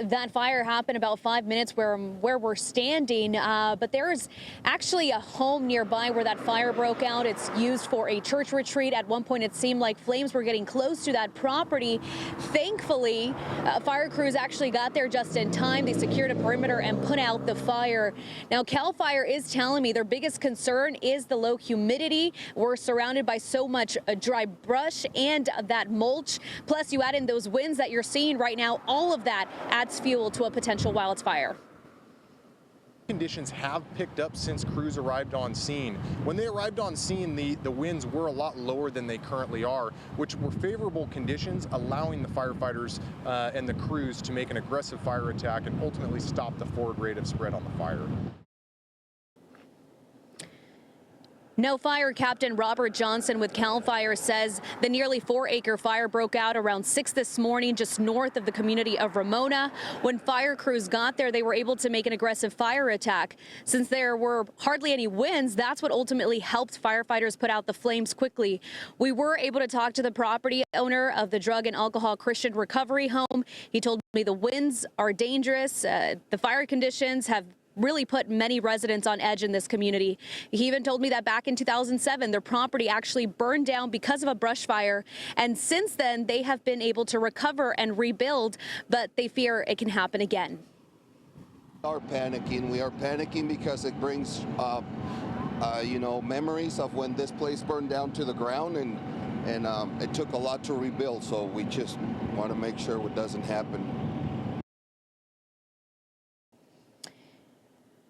That fire happened about 5 minutes where we're standing, but there is actually a home nearby where that fire broke out. It's used for a church retreat. At one point, it seemed like flames were getting close to that property. Thankfully, fire crews actually got there just in time. They secured a perimeter and put out the fire. Now, CalFire is telling me their biggest concern is the low humidity. We're surrounded by so much dry brush and that mulch. Plus, you add in those winds that you're seeing right now. All of that adds fuel to a potential wildfire. Conditions have picked up since crews arrived on scene. When they arrived on scene, the winds were a lot lower than they currently are, which were favorable conditions, allowing the firefighters and the crews to make an aggressive fire attack and ultimately stop the forward rate of spread on the fire. No Fire Captain Robert Johnson with CalFire says the nearly 4-acre fire broke out around 6 this morning just north of the community of Ramona. When fire crews got there, they were able to make an aggressive fire attack. Since there were hardly any winds, that's what ultimately helped firefighters put out the flames quickly. We were able to talk to the property owner of the Drug and Alcohol Christian Recovery Home. He told me the winds are dangerous. The fire conditions have really put many residents on edge in this community. He even told me that back in 2007, their property actually burned down because of a brush fire. And since then, they have been able to recover and rebuild, but they fear it can happen again. We are panicking because it brings, memories of when this place burned down to the ground, and it took a lot to rebuild. So we just want to make sure it doesn't happen.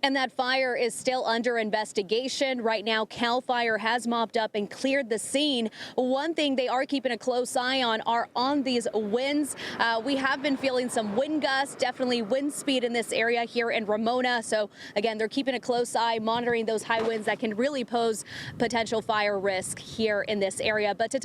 And that fire is still under investigation. Right now, CalFire has mopped up and cleared the scene. One thing they are keeping a close eye on are these winds. We have been feeling some wind gusts, definitely wind speed in this area here in Ramona. So again, they're keeping a close eye, monitoring those high winds that can really pose potential fire risk here in this area. But to